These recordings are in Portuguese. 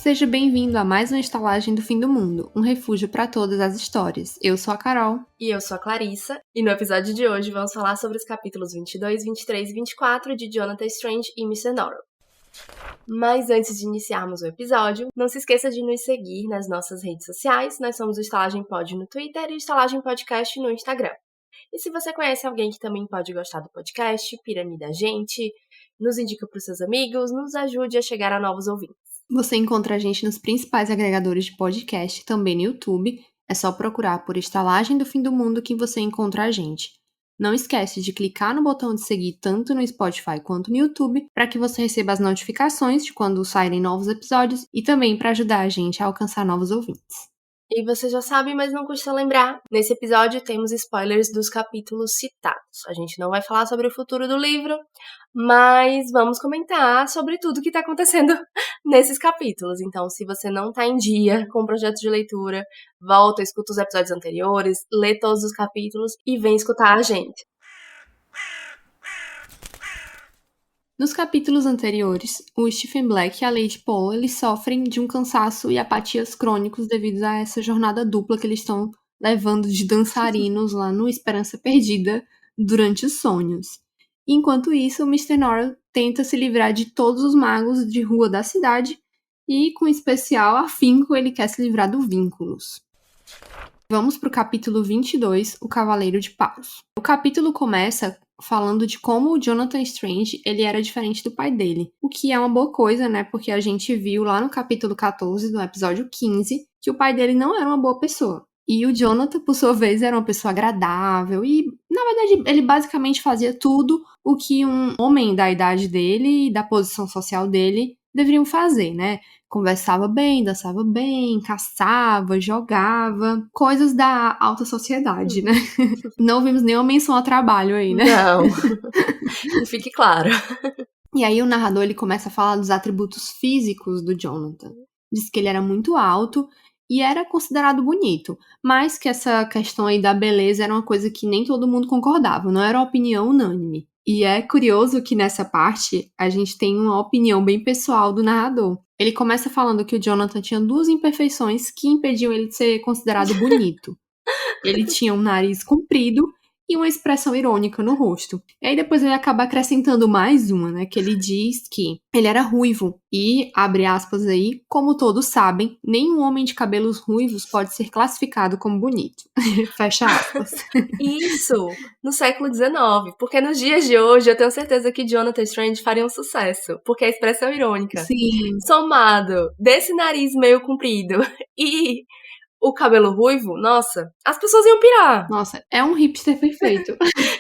Seja bem-vindo a mais uma estalagem do fim do mundo, um refúgio para todas as histórias. Eu sou a Carol. E eu sou a Clarissa, e no episódio de hoje vamos falar sobre os capítulos 22, 23 e 24 de Jonathan Strange e Mr. Norrell. Mas antes de iniciarmos o episódio, não se esqueça de nos seguir nas nossas redes sociais. Nós somos o Estalagem Pod no Twitter e o Estalagem Podcast no Instagram. E se você conhece alguém que também pode gostar do podcast, piramida a gente, nos indica para os seus amigos, nos ajude a chegar a novos ouvintes. Você encontra a gente nos principais agregadores de podcast, também no YouTube. É só procurar por Estalagem do Fim do Mundo que você encontra a gente. Não esquece de clicar no botão de seguir tanto no Spotify quanto no YouTube para que você receba as notificações de quando saírem novos episódios e também para ajudar a gente a alcançar novos ouvintes. E você já sabe, mas não custa lembrar. Nesse episódio temos spoilers dos capítulos citados. A gente não vai falar sobre o futuro do livro, mas vamos comentar sobre tudo que está acontecendo nesses capítulos. Então, se você não está em dia com o projeto de leitura, volta, escuta os episódios anteriores, lê todos os capítulos e vem escutar a gente. Nos capítulos anteriores, o Stephen Black e a Lady Paul eles sofrem de um cansaço e apatias crônicos devido a essa jornada dupla que eles estão levando de dançarinos lá no Esperança Perdida durante os sonhos. Enquanto isso, o Mr. Norrell tenta se livrar de todos os magos de rua da cidade e, com especial afinco, ele quer se livrar do Vínculos. Vamos para o capítulo 22, O Cavaleiro de Paus. O capítulo começa falando de como o Jonathan Strange ele era diferente do pai dele. O que é uma boa coisa, né? Porque a gente viu lá no capítulo 14, do episódio 15, que o pai dele não era uma boa pessoa. E o Jonathan, por sua vez, era uma pessoa agradável e, na verdade, ele basicamente fazia tudo o que um homem da idade dele e da posição social dele deveriam fazer, né? Conversava bem, dançava bem, caçava, jogava, coisas da alta sociedade, né? Não vimos nenhuma menção a trabalho aí, né? Não, que fique claro. E aí o narrador ele começa a falar dos atributos físicos do Jonathan. Diz que ele era muito alto e era considerado bonito, mas que essa questão aí da beleza era uma coisa que nem todo mundo concordava, não era uma opinião unânime. E é curioso que nessa parte a gente tem uma opinião bem pessoal do narrador. Ele começa falando que o Jonathan tinha duas imperfeições que impediam ele de ser considerado bonito. Ele tinha um nariz comprido e uma expressão irônica no rosto. E aí depois ele acaba acrescentando mais uma, né? Que ele diz que ele era ruivo. E, abre aspas aí, como todos sabem, nenhum homem de cabelos ruivos pode ser classificado como bonito. Fecha aspas. Isso, no século XIX. Porque nos dias de hoje eu tenho certeza que Jonathan Strange faria um sucesso. Porque a expressão irônica, Sim. somado desse nariz meio comprido e o cabelo ruivo, nossa, as pessoas iam pirar. Nossa, é um hipster perfeito.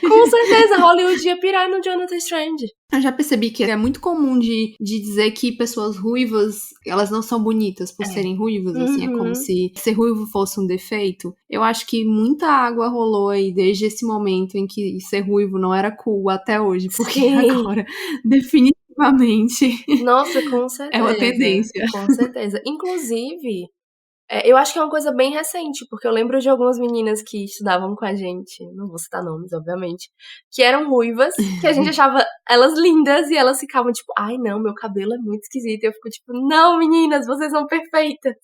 Com certeza, Hollywood ia pirar no Jonathan Strange. Eu já percebi que é muito comum de dizer que pessoas ruivas, elas não são bonitas por serem ruivas, assim, é como se ser ruivo fosse um defeito. Eu acho que muita água rolou aí desde esse momento em que ser ruivo não era cool até hoje, porque Sim. agora, definitivamente, Nossa, com certeza. é uma tendência. Com certeza. Inclusive, eu acho que é uma coisa bem recente, porque eu lembro de algumas meninas que estudavam com a gente, não vou citar nomes, obviamente, que eram ruivas, que a gente achava elas lindas e elas ficavam tipo, ai não, meu cabelo é muito esquisito. E eu fico tipo, não meninas, vocês são perfeitas.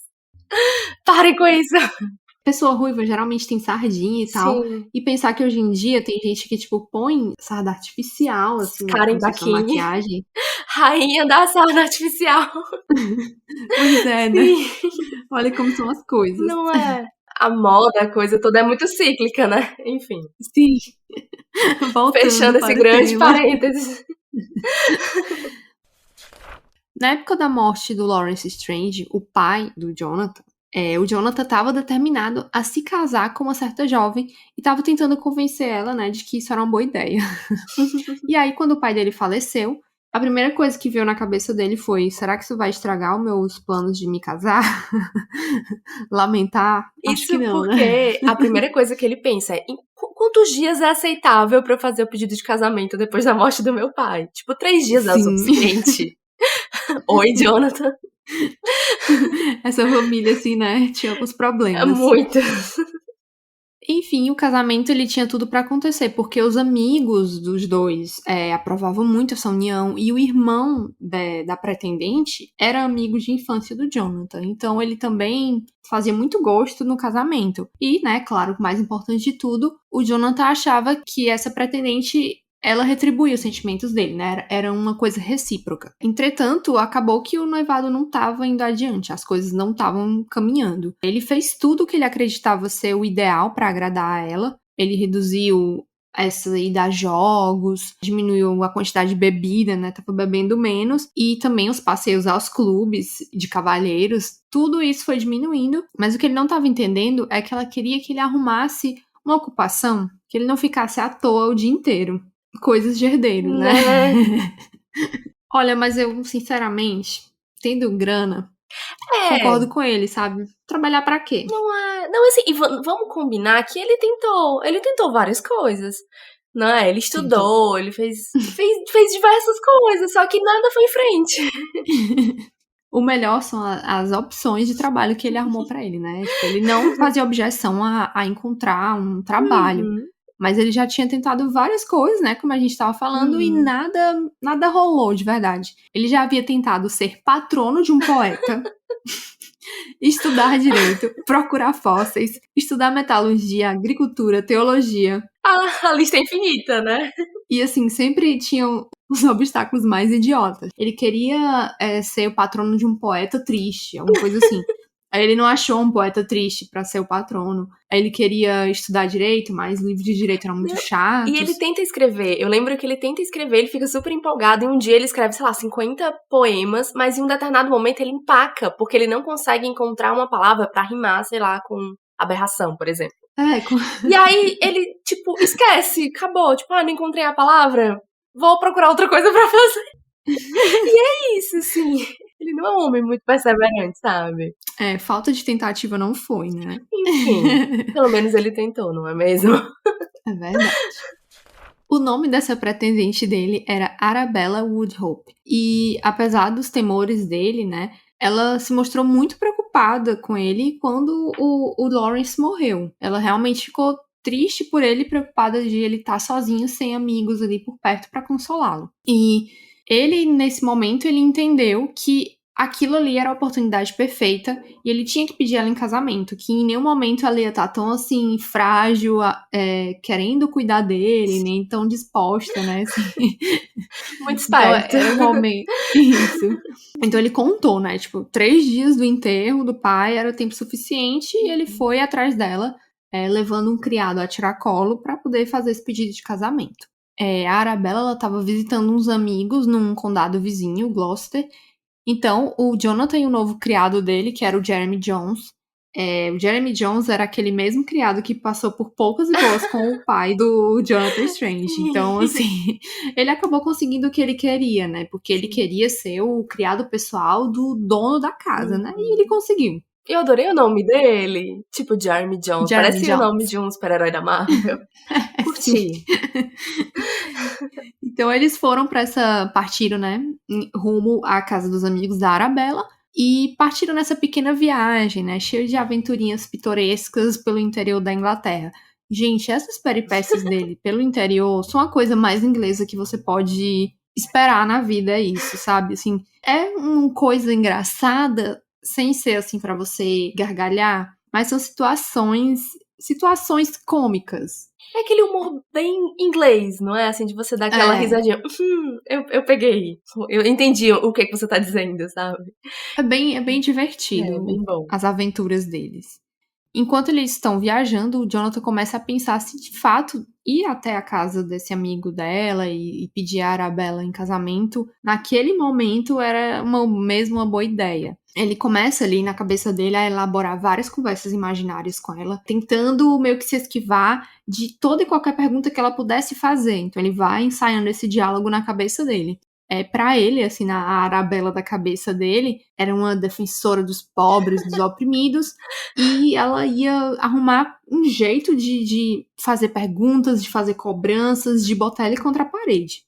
Parem com isso. Pessoa ruiva geralmente tem sardinha e tal. Sim. E pensar que hoje em dia tem gente que, tipo, põe sarda artificial, assim, Karen na sua Baquini. maquiagem. Rainha da sarda artificial. Pois é, né? Olha como são as coisas. Não é? A moda, a coisa toda é muito cíclica, né? Enfim. Sim. Voltando Fechando esse grande tema. parênteses. Na época da morte do Lawrence Strange, o pai do Jonathan, o Jonathan estava determinado a se casar com uma certa jovem e estava tentando convencer ela, né, de que isso era uma boa ideia. E aí, quando o pai dele faleceu, a primeira coisa que veio na cabeça dele foi: será que isso vai estragar os meus planos de me casar? Lamentar? Acho Isso que não, porque a primeira coisa que ele pensa é: em quantos dias é aceitável pra eu fazer o pedido de casamento depois da morte do meu pai? Tipo, 3 dias é o Sim. suficiente. Oi, Jonathan. Essa família, assim, né, tinha alguns problemas. É muito. Enfim, o casamento ele tinha tudo pra acontecer, porque os amigos dos dois aprovavam muito essa união, e o irmão da pretendente era amigo de infância do Jonathan, então ele também fazia muito gosto no casamento. E, né, claro, o mais importante de tudo, o Jonathan achava que essa pretendente ela retribuía os sentimentos dele, né? Era uma coisa recíproca. Entretanto, acabou que o noivado não estava indo adiante, as coisas não estavam caminhando. Ele fez tudo o que ele acreditava ser o ideal para agradar a ela. Ele reduziu essa ida a jogos, diminuiu a quantidade de bebida, né? Tava bebendo menos. E também os passeios aos clubes de cavalheiros. Tudo isso foi diminuindo. Mas o que ele não estava entendendo é que ela queria que ele arrumasse uma ocupação, que ele não ficasse à toa o dia inteiro. Coisas de herdeiro, né? Olha, mas eu, sinceramente, tendo grana, concordo com ele, sabe? Trabalhar pra quê? Não, assim, e vamos combinar que ele tentou várias coisas, não é? Ele estudou, ele fez diversas coisas, só que nada foi em frente. O melhor são as opções de trabalho que ele arrumou pra ele, né? Tipo, ele não fazia objeção a encontrar um trabalho. Mas ele já tinha tentado várias coisas, né? Como a gente estava falando, e nada rolou de verdade. Ele já havia tentado ser patrono de um poeta, estudar direito, procurar fósseis, estudar metalurgia, agricultura, teologia. A lista é infinita, né? E assim, sempre tinham os obstáculos mais idiotas. Ele queria ser o patrono de um poeta triste, alguma coisa assim. Aí ele não achou um poeta triste pra ser o patrono. Aí ele queria estudar direito, mas livros de direito eram muito chatos. E ele tenta escrever. Eu lembro que ele tenta escrever, ele fica super empolgado. E um dia ele escreve, sei lá, 50 poemas, mas em um determinado momento ele empaca, porque ele não consegue encontrar uma palavra pra rimar, sei lá, com aberração, por exemplo. E aí ele, tipo, esquece, acabou. Tipo, não encontrei a palavra, vou procurar outra coisa pra fazer. E é isso, assim. Ele não é um homem muito perseverante, sabe? Falta de tentativa não foi, né? Enfim, pelo menos ele tentou, não é mesmo? É verdade. O nome dessa pretendente dele era Arabella Woodhope. E apesar dos temores dele, né, ela se mostrou muito preocupada com ele quando o Lawrence morreu. Ela realmente ficou triste por ele, preocupada de ele estar sozinho, sem amigos ali por perto para consolá-lo. E ele, nesse momento, ele entendeu que aquilo ali era a oportunidade perfeita e ele tinha que pedir ela em casamento, que em nenhum momento ela ia estar tão assim, frágil, querendo cuidar dele, nem tão disposta, né? Assim. Muito esperto. Então, era um momento. Isso. Então ele contou, né? Tipo, 3 dias do enterro do pai era tempo suficiente e ele foi atrás dela, levando um criado a tiracolo para poder fazer esse pedido de casamento. A Arabella, ela estava visitando uns amigos num condado vizinho, Gloucester. Então, o Jonathan e o novo criado dele, que era o Jeremy Jones. O Jeremy Jones era aquele mesmo criado que passou por poucas e boas com o pai do Jonathan Strange. Então, assim, ele acabou conseguindo o que ele queria, né? Porque ele queria ser o criado pessoal do dono da casa, né? E ele conseguiu. Eu adorei o nome dele. Tipo, Jeremy Jones. Parece o nome de um super-herói da Marvel. Curti. Então eles foram partiram, né, rumo à casa dos amigos da Arabella e partiram nessa pequena viagem, né, cheia de aventurinhas pitorescas pelo interior da Inglaterra. Gente, essas peripécias dele pelo interior são a coisa mais inglesa que você pode esperar na vida, isso, sabe? Assim, é uma coisa engraçada, sem ser assim pra você gargalhar, mas são situações cômicas. É aquele humor bem inglês, não é? Assim, de você dar aquela risadinha. Eu peguei. Eu entendi o que você tá dizendo, sabe? É bem divertido. É bem bom. As aventuras deles. Enquanto eles estão viajando, o Jonathan começa a pensar se de fato ir até a casa desse amigo dela e pedir a Arabella em casamento, naquele momento era mesmo uma boa ideia. Ele começa ali na cabeça dele a elaborar várias conversas imaginárias com ela, tentando meio que se esquivar de toda e qualquer pergunta que ela pudesse fazer. Então ele vai ensaiando esse diálogo na cabeça dele. Pra ele, assim, a Arabella da cabeça dele era uma defensora dos pobres, dos oprimidos, e ela ia arrumar um jeito de fazer perguntas, de fazer cobranças, de botar ele contra a parede.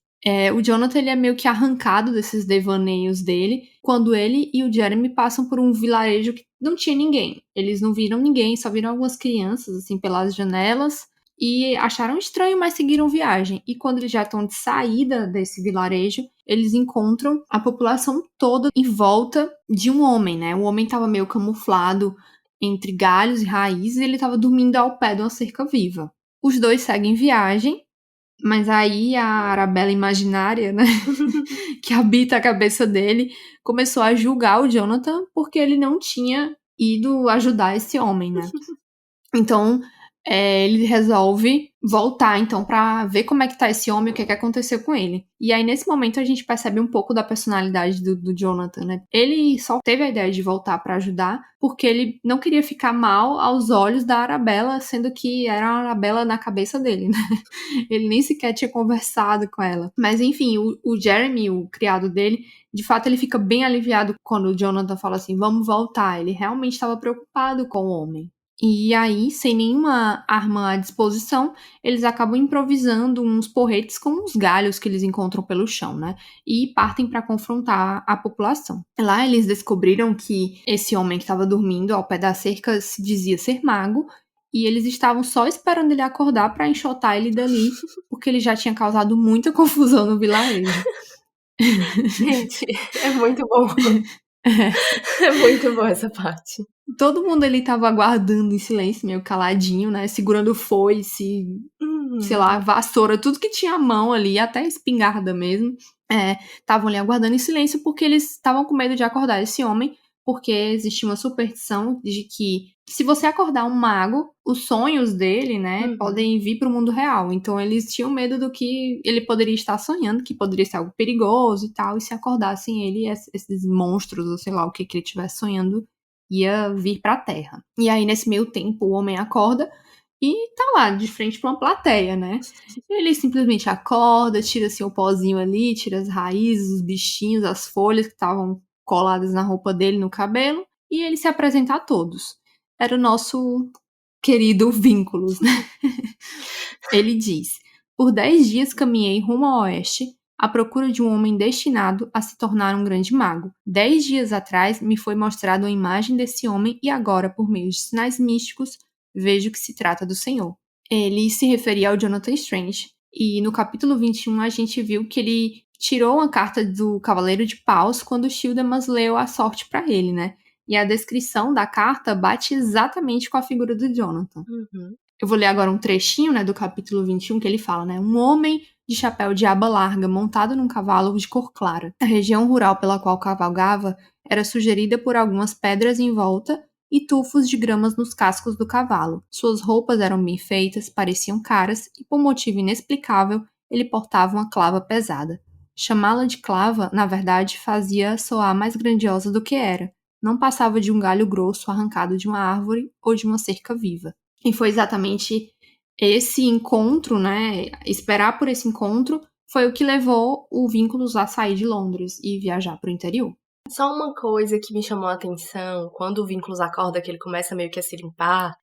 O Jonathan, ele é meio que arrancado desses devaneios dele quando ele e o Jeremy passam por um vilarejo que não tinha ninguém. Eles não viram ninguém, só viram algumas crianças, assim, pelas janelas e acharam estranho, mas seguiram viagem. E quando eles já estão de saída desse vilarejo, eles encontram a população toda em volta de um homem, né? O homem estava meio camuflado entre galhos e raízes e ele estava dormindo ao pé de uma cerca viva. Os dois seguem viagem, mas aí a Arabella imaginária, né, que habita a cabeça dele, começou a julgar o Jonathan porque ele não tinha ido ajudar esse homem, né? Então, ele resolve voltar, então, pra ver como é que tá esse homem, o que aconteceu com ele. E aí, nesse momento, a gente percebe um pouco da personalidade do Jonathan, né? Ele só teve a ideia de voltar pra ajudar porque ele não queria ficar mal aos olhos da Arabella, sendo que era a Arabella na cabeça dele, né? Ele nem sequer tinha conversado com ela. Mas, enfim, o Jeremy, o criado dele, de fato, ele fica bem aliviado quando o Jonathan fala assim, vamos voltar. Ele realmente estava preocupado com o homem. E aí, sem nenhuma arma à disposição, eles acabam improvisando uns porretes com os galhos que eles encontram pelo chão, né? E partem para confrontar a população. Lá eles descobriram que esse homem que estava dormindo ao pé da cerca se dizia ser mago, e eles estavam só esperando ele acordar para enxotar ele dali, porque ele já tinha causado muita confusão no vilarejo. Gente, é muito bom. É muito bom essa parte. Todo mundo ali tava aguardando em silêncio, meio caladinho, né? Segurando foice, sei lá, vassoura, tudo que tinha à mão ali, até espingarda mesmo. Estavam ali aguardando em silêncio porque eles estavam com medo de acordar esse homem, porque existia uma superstição de que se você acordar um mago, os sonhos dele, né, podem vir pro mundo real. Então eles tinham medo do que ele poderia estar sonhando, que poderia ser algo perigoso e tal, e se acordassem ele, esses monstros, ou sei lá, o que ele estivesse sonhando, ia vir pra terra. E aí, nesse meio tempo, o homem acorda e tá lá, de frente pra uma plateia, né? Ele simplesmente acorda, tira assim o pozinho ali, tira as raízes, os bichinhos, as folhas que estavam coladas na roupa dele, no cabelo, e ele se apresenta a todos. Era o nosso querido Vínculos, né? Ele diz, por 10 dias caminhei rumo ao oeste, à procura de um homem destinado a se tornar um grande mago. 10 dias atrás me foi mostrada uma imagem desse homem e agora, por meio de sinais místicos, vejo que se trata do Senhor. Ele se referia ao Jonathan Strange, e no capítulo 21 a gente viu que ele tirou uma carta do Cavaleiro de Paus quando Childemas leu a sorte para ele, né? E a descrição da carta bate exatamente com a figura do Jonathan. Eu vou ler agora um trechinho, né, do capítulo 21, que ele fala, né? Um homem de chapéu de aba larga, montado num cavalo de cor clara. A região rural pela qual cavalgava era sugerida por algumas pedras em volta e tufos de gramas nos cascos do cavalo. Suas roupas eram bem feitas, pareciam caras, e por motivo inexplicável, ele portava uma clava pesada. Chamá-la de clava, na verdade, fazia soar mais grandiosa do que era. Não passava de um galho grosso arrancado de uma árvore ou de uma cerca viva. E foi exatamente esse encontro, né, esperar por esse encontro, foi o que levou o Vínculos a sair de Londres e viajar para o interior. Só uma coisa que me chamou a atenção, quando o Vínculos acorda, que ele começa meio que a se limpar,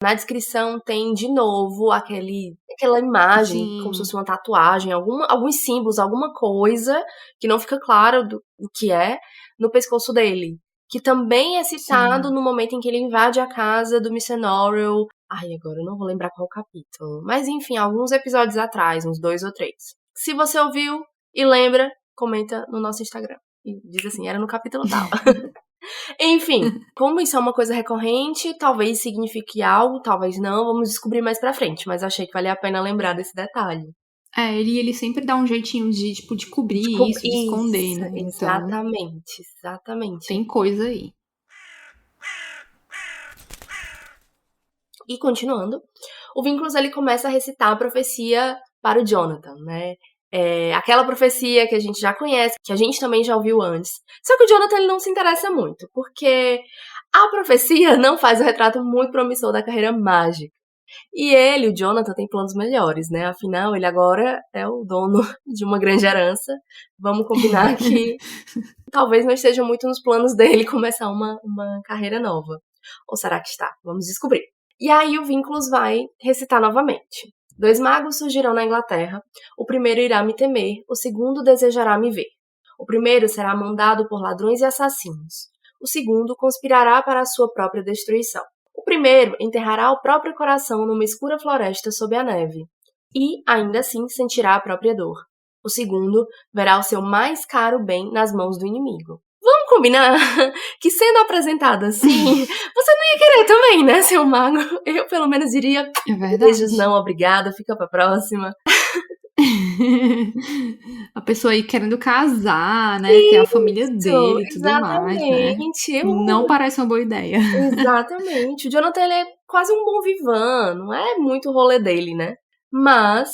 na descrição tem de novo aquela imagem, Sim. como se fosse uma tatuagem, alguns símbolos, alguma coisa que não fica claro o que é, no pescoço dele. Que também é citado no momento em que ele invade a casa do Missenorial. Ai, agora eu não vou lembrar qual capítulo. Mas enfim, alguns episódios atrás, uns 2 ou 3. Se você ouviu e lembra, comenta no nosso Instagram. E diz assim, era no capítulo tal. Enfim, como isso é uma coisa recorrente, talvez signifique algo, talvez não, vamos descobrir mais pra frente. Mas achei que valia a pena lembrar desse detalhe. Ele sempre dá um jeitinho de cobrir isso, de esconder, né? Exatamente, exatamente. Tem coisa aí. E continuando, o Vínculos ele começa a recitar a profecia para o Jonathan, né? Aquela profecia que a gente já conhece, que a gente também já ouviu antes. Só que o Jonathan ele não se interessa muito, porque a profecia não faz o retrato muito promissor da carreira mágica. E ele, o Jonathan, tem planos melhores, né? Afinal, ele agora é o dono de uma grande herança. Vamos combinar que talvez não esteja muito nos planos dele começar uma carreira nova. Ou será que está? Vamos descobrir. E aí o Vínculos vai recitar novamente. 2 magos surgirão na Inglaterra. O primeiro irá me temer, o segundo desejará me ver. O primeiro será mandado por ladrões e assassinos. O segundo conspirará para a sua própria destruição. O primeiro enterrará o próprio coração numa escura floresta sob a neve. E, ainda assim, sentirá a própria dor. O segundo verá o seu mais caro bem nas mãos do inimigo. Vamos combinar que, sendo apresentado assim, você não ia querer também, né, ser um mago? Eu, pelo menos, diria, É verdade. beijos não, obrigada, fica pra próxima. A pessoa aí querendo casar, né? Ter a família dele e tudo mais, né? Exatamente. Não parece uma boa ideia. Exatamente. O Jonathan, ele é quase um bom vivan, não é muito o rolê dele, né? Mas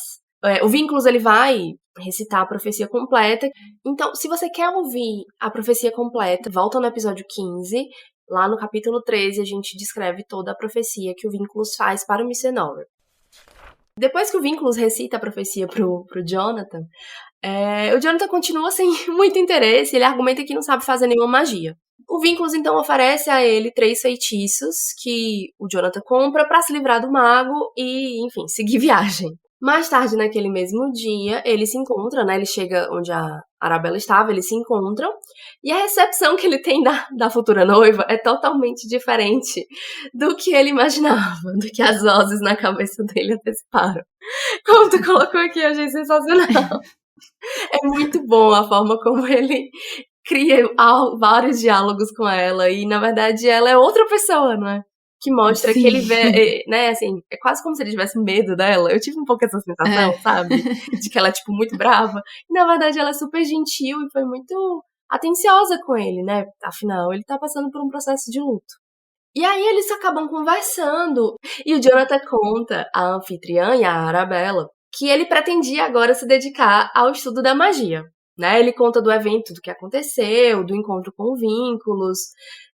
o Vínculos, ele vai recitar a profecia completa. Então, se você quer ouvir a profecia completa, volta no episódio 15. Lá no capítulo 13, a gente descreve toda a profecia que o Vínculos faz para o Mr. Depois que o Vínculos recita a profecia pro Jonathan, o Jonathan continua sem muito interesse, ele argumenta que não sabe fazer nenhuma magia. O Vínculos, então, oferece a ele 3 feitiços que o Jonathan compra para se livrar do mago e, enfim, seguir viagem. Mais tarde, naquele mesmo dia, eles se encontram, né? Ele chega onde a Arabella estava, eles se encontram. E a recepção que ele tem da futura noiva é totalmente diferente do que ele imaginava, do que as vozes na cabeça dele anteciparam. Como tu colocou aqui, eu achei sensacional. É muito bom a forma como ele cria vários diálogos com ela. E, na verdade, ela é outra pessoa, não é? Que mostra Sim. que ele vê, né, assim, é quase como se ele tivesse medo dela. Eu tive um pouco essa sensação, sabe? De que ela é, tipo, muito brava. E, na verdade, ela é super gentil e foi muito atenciosa com ele, né? Afinal, ele tá passando por um processo de luto. E aí eles acabam conversando. E o Jonathan conta à anfitriã e à Arabella que ele pretendia agora se dedicar ao estudo da magia, né? Ele conta do evento, do que aconteceu, do encontro com Vínculos.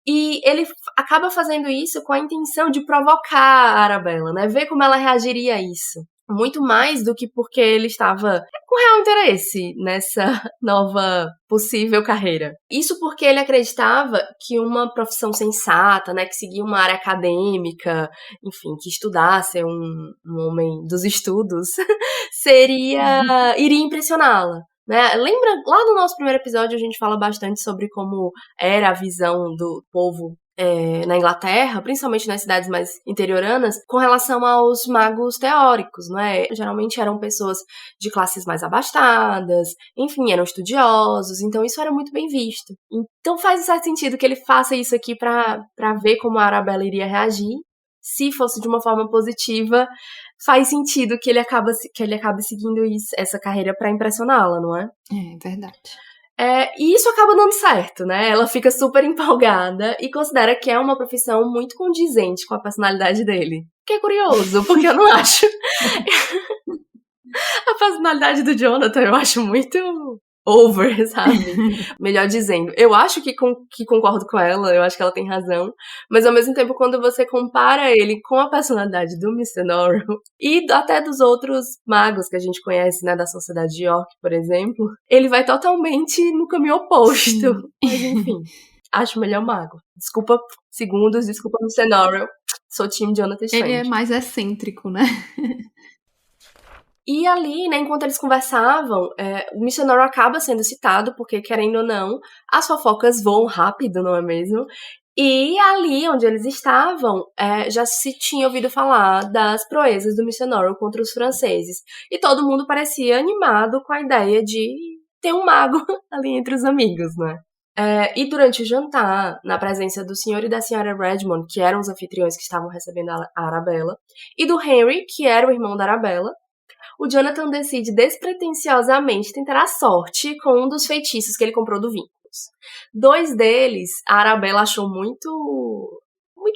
E ele acaba fazendo isso com a intenção de provocar a Arabella, né? Ver como ela reagiria a isso. Muito mais do que porque ele estava com real interesse nessa nova possível carreira. Isso porque ele acreditava que uma profissão sensata, né, que seguia uma área acadêmica, enfim, que estudasse um homem dos estudos, iria impressioná-la. Né? Lembra, lá no nosso primeiro episódio a gente fala bastante sobre como era a visão do povo na Inglaterra, principalmente nas cidades mais interioranas, com relação aos magos teóricos, não é? Geralmente eram pessoas de classes mais abastadas, enfim, eram estudiosos, então isso era muito bem visto. Então faz um certo sentido que ele faça isso aqui pra ver como a Arabella iria reagir. Se fosse de uma forma positiva, faz sentido que ele acabe seguindo essa carreira pra impressioná-la, não é? É verdade. E isso acaba dando certo, né? Ela fica super empolgada e considera que é uma profissão muito condizente com a personalidade dele. Que é curioso, porque eu não acho. A personalidade do Jonathan eu acho muito over, sabe? Melhor dizendo, eu acho que concordo com ela, eu acho que ela tem razão, mas ao mesmo tempo quando você compara ele com a personalidade do Mr. Norrell e até dos outros magos que a gente conhece, né, da Sociedade de York, por exemplo, ele vai totalmente no caminho oposto. Sim. Mas enfim, acho o melhor mago. Desculpa segundos, desculpa Mr. Norrell, sou time Jonathan Strange. Ele é mais excêntrico, né? E ali, né, enquanto eles conversavam, o Mr. Norrell acaba sendo citado, porque, querendo ou não, as fofocas voam rápido, não é mesmo? E ali onde eles estavam, já se tinha ouvido falar das proezas do Mr. Norrell contra os franceses. E todo mundo parecia animado com a ideia de ter um mago ali entre os amigos, né? E durante o jantar, na presença do senhor e da senhora Redmond, que eram os anfitriões que estavam recebendo a Arabella, e do Henry, que era o irmão da Arabella, o Jonathan decide despretensiosamente tentar a sorte com um dos feitiços que ele comprou do Vínculos. 2 deles, a Arabella achou muito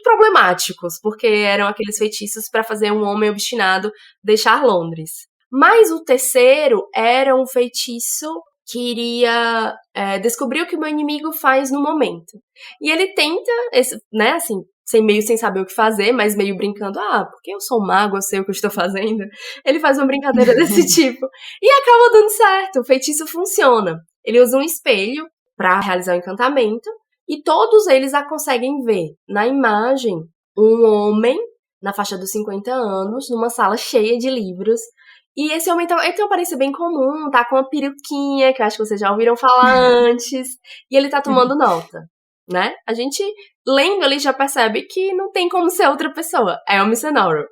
problemáticos, porque eram aqueles feitiços para fazer um homem obstinado deixar Londres. Mas o terceiro era um feitiço que iria descobrir o que o meu inimigo faz no momento. E ele tenta, né, assim, sem saber o que fazer, mas meio brincando, porque eu sou um mago, eu sei o que eu estou fazendo. Ele faz uma brincadeira desse tipo. E acaba dando certo, o feitiço funciona. Ele usa um espelho para realizar o encantamento, e todos eles a conseguem ver na imagem um homem, na faixa dos 50 anos, numa sala cheia de livros. E esse homem ele tem uma aparência bem comum, tá com uma peruquinha, que eu acho que vocês já ouviram falar antes, e ele tá tomando nota, né? A gente, lendo ali, já percebe que não tem como ser outra pessoa, é o Mr. Norrell.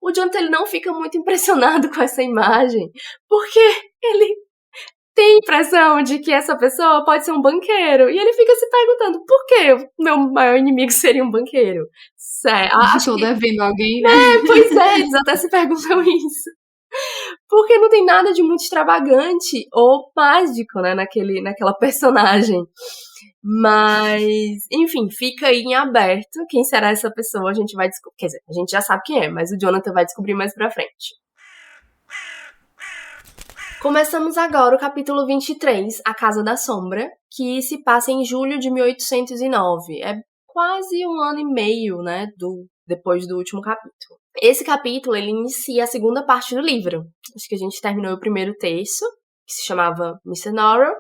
O Jonathan, ele não fica muito impressionado com essa imagem, porque ele tem a impressão de que essa pessoa pode ser um banqueiro. E ele fica se perguntando, por que o meu maior inimigo seria um banqueiro? Estou devendo alguém, né? Pois é, eles até se perguntam isso. Porque não tem nada de muito extravagante ou mágico, né, naquela personagem. Mas, enfim, fica aí em aberto. Quem será essa pessoa? A gente vai descobrir. Quer dizer, a gente já sabe quem é, mas o Jonathan vai descobrir mais pra frente. Começamos agora o capítulo 23, A Casa da Sombra, que se passa em julho de 1809. É quase um ano e meio, né, depois do último capítulo. Esse capítulo, ele inicia a segunda parte do livro. Acho que a gente terminou o primeiro terço, que se chamava Mr. Norrell,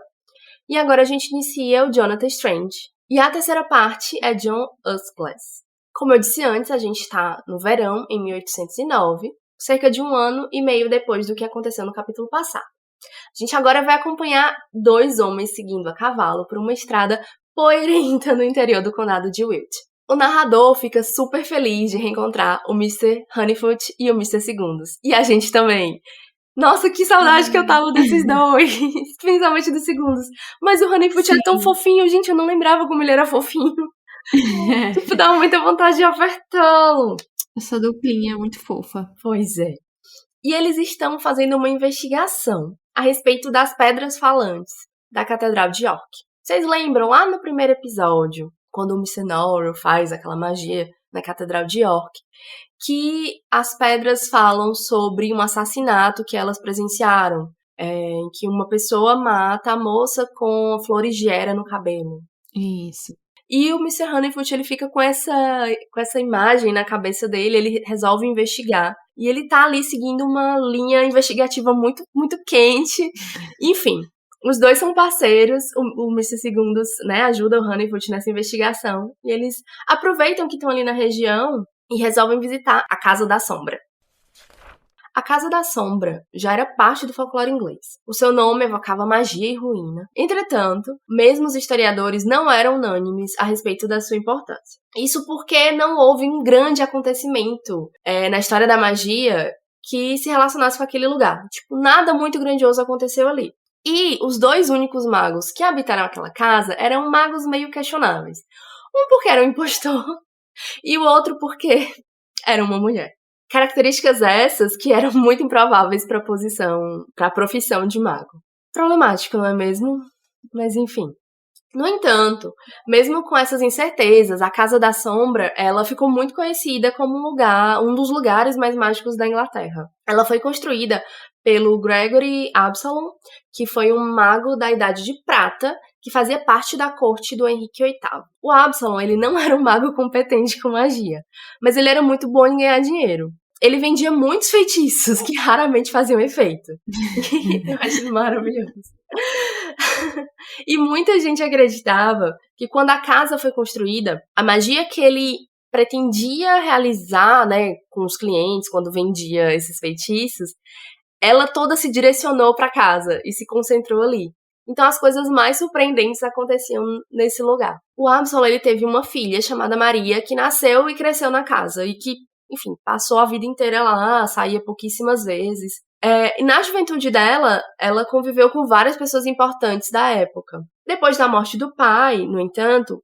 e agora a gente inicia o Jonathan Strange. E a terceira parte é John Usclass. Como eu disse antes, a gente está no verão, em 1809, cerca de um ano e meio depois do que aconteceu no capítulo passado. A gente agora vai acompanhar dois homens seguindo a cavalo por uma estrada poeirenta no interior do condado de Wilt. O narrador fica super feliz de reencontrar o Mr. Honeyfoot e o Mr. Segundos. E a gente também. Nossa, que saudade que eu tava desses dois. Principalmente dos Segundos. Mas o Honeyfoot é tão fofinho, gente, eu não lembrava como ele era fofinho. Tipo, dá muita vontade de apertá-lo. Essa duplinha é muito fofa. Pois é. E eles estão fazendo uma investigação a respeito das pedras falantes da Catedral de York. Vocês lembram lá no primeiro episódio, quando o Mr. Norrell faz aquela magia na Catedral de York, que as pedras falam sobre um assassinato que elas presenciaram, em que uma pessoa mata a moça com flores de era no cabelo. Isso. E o Mr. Honeyfoot, ele fica com essa imagem na cabeça dele, ele resolve investigar. E ele tá ali seguindo uma linha investigativa muito, muito quente. Enfim, os dois são parceiros, o Mr. Segundos, né, ajuda o Honeyfoot nessa investigação. E eles aproveitam que estão ali na região e resolvem visitar a Casa da Sombra. A Casa da Sombra já era parte do folclore inglês. O seu nome evocava magia e ruína. Entretanto, mesmo os historiadores não eram unânimes a respeito da sua importância. Isso porque não houve um grande acontecimento na história da magia que se relacionasse com aquele lugar. Tipo, nada muito grandioso aconteceu ali. E os dois únicos magos que habitaram aquela casa eram magos meio questionáveis. Um porque era um impostor e o outro porque era uma mulher. Características essas que eram muito improváveis para a profissão de mago. Problemático, não é mesmo? Mas enfim. No entanto, mesmo com essas incertezas, a Casa da Sombra, ela ficou muito conhecida como um dos lugares mais mágicos da Inglaterra. Ela foi construída pelo Gregory Absalom, que foi um mago da Idade de Prata, que fazia parte da corte do Henrique VIII. O Absalom, ele não era um mago competente com magia, mas ele era muito bom em ganhar dinheiro. Ele vendia muitos feitiços que raramente faziam efeito. Eu acho maravilhoso. E muita gente acreditava que quando a casa foi construída, a magia que ele pretendia realizar, né, com os clientes, quando vendia esses feitiços, ela toda se direcionou para a casa e se concentrou ali. Então as coisas mais surpreendentes aconteciam nesse lugar. O Absalom, ele teve uma filha chamada Maria, que nasceu e cresceu na casa e que, enfim, passou a vida inteira lá, saía pouquíssimas vezes. E na juventude dela, ela conviveu com várias pessoas importantes da época. Depois da morte do pai, no entanto,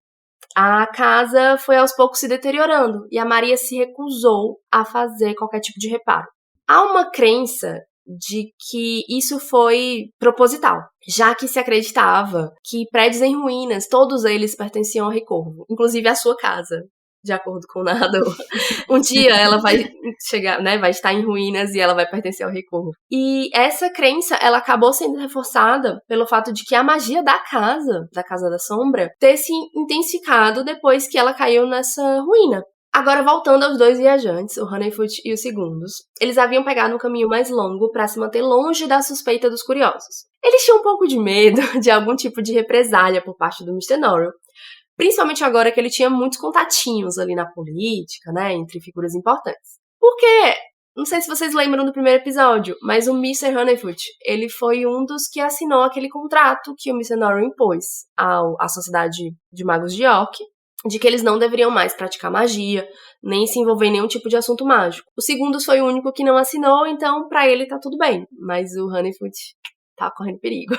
a casa foi aos poucos se deteriorando e a Maria se recusou a fazer qualquer tipo de reparo. Há uma crença de que isso foi proposital, já que se acreditava que prédios em ruínas, todos eles pertenciam ao Rei Corvo, inclusive a sua casa. De acordo com o narrador. Um dia ela vai chegar, né, vai estar em ruínas e ela vai pertencer ao Rei Corvo. E essa crença, ela acabou sendo reforçada pelo fato de que a magia da Casa da Sombra, ter se intensificado depois que ela caiu nessa ruína. Agora, voltando aos dois viajantes, o Honeyfoot e os Segundos, eles haviam pegado um caminho mais longo para se manter longe da suspeita dos curiosos. Eles tinham um pouco de medo de algum tipo de represália por parte do Mr. Norrell, Principalmente agora que ele tinha muitos contatinhos ali na política, né, entre figuras importantes. Porque, não sei se vocês lembram do primeiro episódio, mas o Mr. Honeyfoot, ele foi um dos que assinou aquele contrato que o Mr. Norrell impôs à Sociedade de Magos de York, de que eles não deveriam mais praticar magia, nem se envolver em nenhum tipo de assunto mágico. O Segundus foi o único que não assinou, então pra ele tá tudo bem, mas o Honeyfoot tá correndo perigo.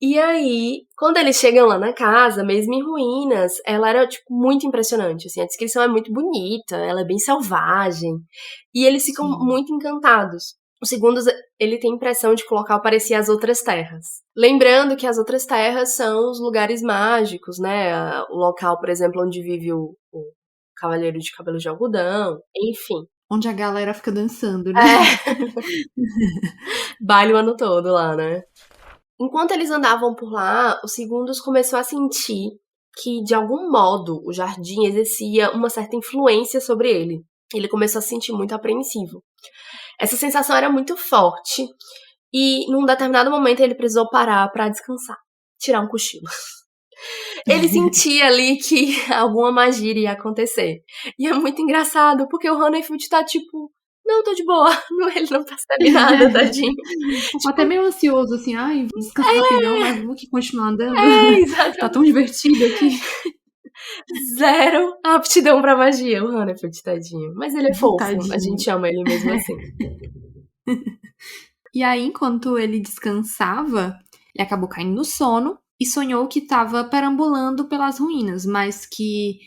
E aí, quando eles chegam lá na casa, mesmo em ruínas, ela era, tipo, muito impressionante, assim, a descrição é muito bonita, ela é bem selvagem, e eles ficam muito encantados. O Segundus, ele tem a impressão de que o local parecia as outras terras. Lembrando que as outras terras são os lugares mágicos, né, o local, por exemplo, onde vive o Cavaleiro de Cabelos de Algodão, enfim. Onde a galera fica dançando, né? Baile o ano todo lá, né? Enquanto eles andavam por lá, o Segundus começou a sentir que, de algum modo, o jardim exercia uma certa influência sobre ele. Ele começou a se sentir muito apreensivo. Essa sensação era muito forte e, num determinado momento, ele precisou parar para descansar, tirar um cochilo. Ele sentia ali que alguma magia iria acontecer. E é muito engraçado, porque o Honeyfoot tá tipo... Não, tô de boa. Ele não percebe nada, tadinho. Tipo, até meio ansioso, assim, ai, descansar rapidão, mas vamos aqui continuar andando. Exatamente. Tá tão divertido aqui. Zero aptidão pra magia, o Honeyfoot, tadinho. Mas ele é fofo, Tadinho. a gente ama ele mesmo assim. E aí, enquanto ele descansava, ele acabou caindo no sono e sonhou que estava perambulando pelas ruínas, mas que,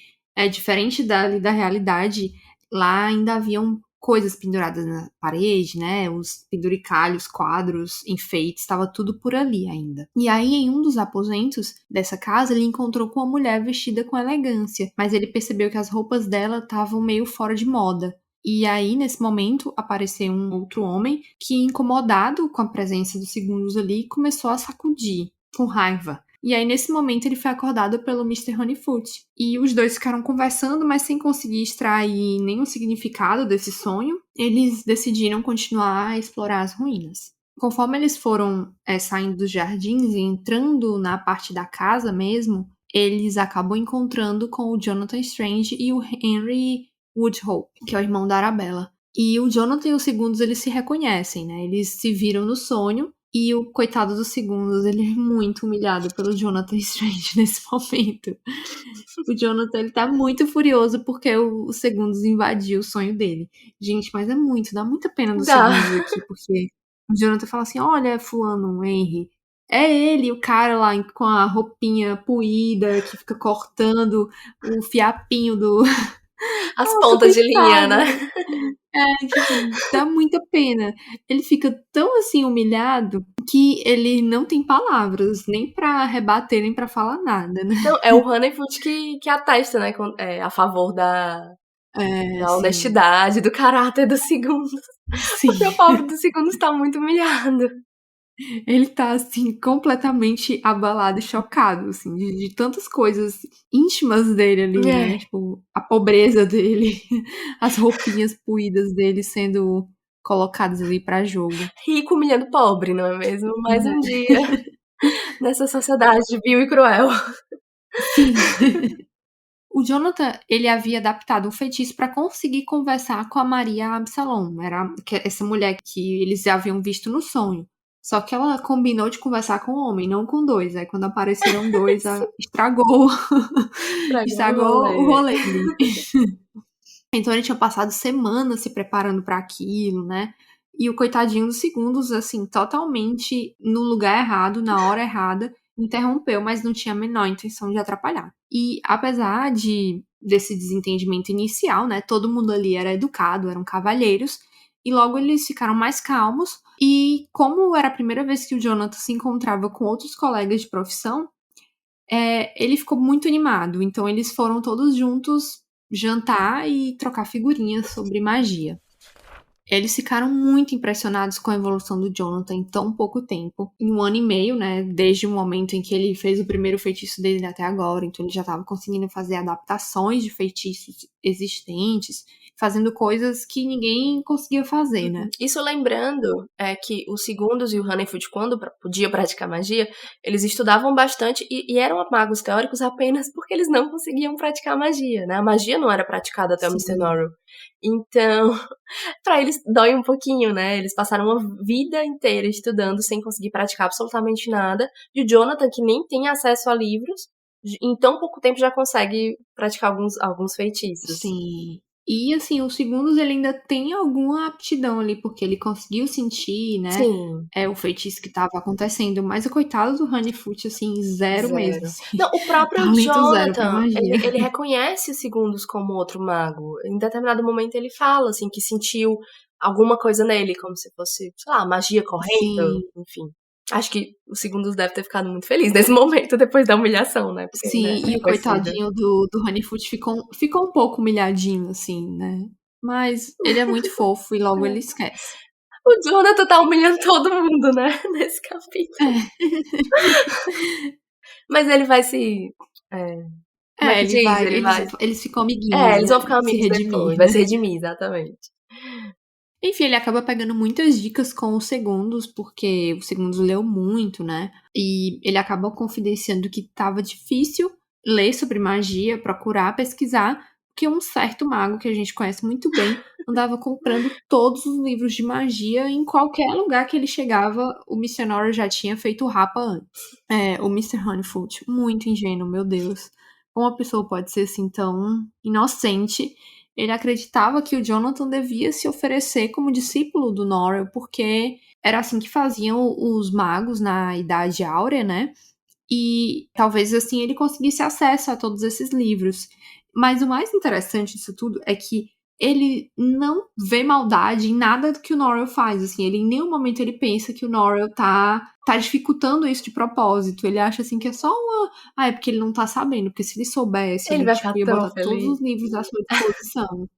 diferente da realidade, lá ainda haviam coisas penduradas na parede, né? Os penduricalhos, quadros, enfeites, estava tudo por ali ainda. E aí, em um dos aposentos dessa casa, ele encontrou com uma mulher vestida com elegância, mas ele percebeu que as roupas dela estavam meio fora de moda. E aí, nesse momento, apareceu um outro homem que, incomodado com a presença dos Segundus ali, começou a sacudir, com raiva. E aí, nesse momento, ele foi acordado pelo Mr. Honeyfoot. E os dois ficaram conversando, mas sem conseguir extrair nenhum significado desse sonho. Eles decidiram continuar a explorar as ruínas. Conforme eles foram saindo dos jardins e entrando na parte da casa mesmo, eles acabam encontrando com o Jonathan Strange e o Henry Woodhope, que é o irmão da Arabella. E o Jonathan e os Segundus, eles se reconhecem, né? Eles se viram no sonho. E o coitado dos Segundus, ele é muito humilhado pelo Jonathan Strange nesse momento. O Jonathan, ele tá muito furioso porque o Segundus invadiu o sonho dele. Gente, mas dá muita pena dos Segundus aqui, porque o Jonathan fala assim, olha, fulano, Henry, é ele, o cara lá com a roupinha puída, que fica cortando o fiapinho do... As pontas de linha, né? Tipo, dá muita pena. Ele fica tão assim humilhado que ele não tem palavras, nem pra rebater, nem pra falar nada, né? Não, é o Honeyfoot que atesta, né? A favor da honestidade, do caráter do Segundus. Sim. Porque o pobre do Segundus tá muito humilhado. Ele tá, assim, completamente abalado e chocado, assim, de tantas coisas íntimas dele ali, né? Tipo, a pobreza dele, as roupinhas puídas dele sendo colocadas ali pra jogo. Rico humilhando pobre, não é mesmo? Mais um dia nessa sociedade vil e cruel. Sim. O Jonathan, ele havia adaptado um feitiço para conseguir conversar com a Maria Absalom. Era essa mulher que eles haviam visto no sonho. Só que ela combinou de conversar com um homem, não com dois. Aí quando apareceram dois, estragou o rolê. Então ele tinha passado semanas se preparando para aquilo, né? E o coitadinho dos Segundus, assim, totalmente no lugar errado, na hora errada, interrompeu, mas não tinha a menor intenção de atrapalhar. E apesar desse desentendimento inicial, né? Todo mundo ali era educado, eram cavalheiros. E logo eles ficaram mais calmos. E como era a primeira vez que o Jonathan se encontrava com outros colegas de profissão, ele ficou muito animado. Então eles foram todos juntos jantar e trocar figurinhas sobre magia. Eles ficaram muito impressionados com a evolução do Jonathan em tão pouco tempo. Em 1 ano e meio, né? Desde o momento em que ele fez o primeiro feitiço dele até agora. Então ele já estava conseguindo fazer adaptações de feitiços existentes, fazendo coisas que ninguém conseguia fazer, né? Isso lembrando que os segundos e o Honeyfoot, quando podia praticar magia, eles estudavam bastante e eram magos teóricos apenas porque eles não conseguiam praticar magia, né? A magia não era praticada até o Mr. Norrell. Então, pra eles dói um pouquinho, né? Eles passaram uma vida inteira estudando sem conseguir praticar absolutamente nada. E o Jonathan, que nem tem acesso a livros, em tão pouco tempo já consegue praticar alguns feitiços. Sim. E, assim, os segundos ele ainda tem alguma aptidão ali, porque ele conseguiu sentir, né? Sim. O feitiço que tava acontecendo. Mas o coitado do Honeyfoot, assim, zero mesmo. Assim. Não, o próprio Talento zero pra Jonathan, magia. ele reconhece os segundos como outro mago. Em determinado momento ele fala, assim, que sentiu alguma coisa nele, como se fosse, sei lá, magia correndo, Sim. enfim. Acho que os segundos deve ter ficado muito feliz nesse momento, depois da humilhação, né? Porque, Sim, né, e o coitadinho do Honeyfoot ficou um pouco humilhadinho, assim, né? Mas ele é muito fofo e logo ele esquece. O Jonathan tá humilhando todo mundo, né? Nesse capítulo. Mas ele vai se... Como é que ele diz? vai, Ele vai... eles ficam amiguinhos, eles né? vão ficar Se amigos redimir, depois. né? Vai se redimir, exatamente. Enfim, ele acaba pegando muitas dicas com os segundos, porque o segundos leu muito, né? E ele acaba confidenciando que tava difícil ler sobre magia, procurar, pesquisar, porque um certo mago que a gente conhece muito bem andava comprando todos os livros de magia em qualquer lugar que ele chegava. O missionário já tinha feito rapa antes. O Mr. Honeyfoot, muito ingênuo, meu Deus. Como uma pessoa pode ser assim tão inocente? Ele acreditava que o Jonathan devia se oferecer como discípulo do Norrell, porque era assim que faziam os magos na Idade Áurea, né? E talvez assim ele conseguisse acesso a todos esses livros. Mas o mais interessante disso tudo é que ele não vê maldade em nada do que o Norrell faz, assim, ele em nenhum momento ele pensa que o Norrell tá dificultando isso de propósito. Ele acha assim que é só uma, é porque ele não tá sabendo, porque se ele soubesse, Ele ele vai tipo ficar ia tão botar todos feliz. os livros à sua disposição.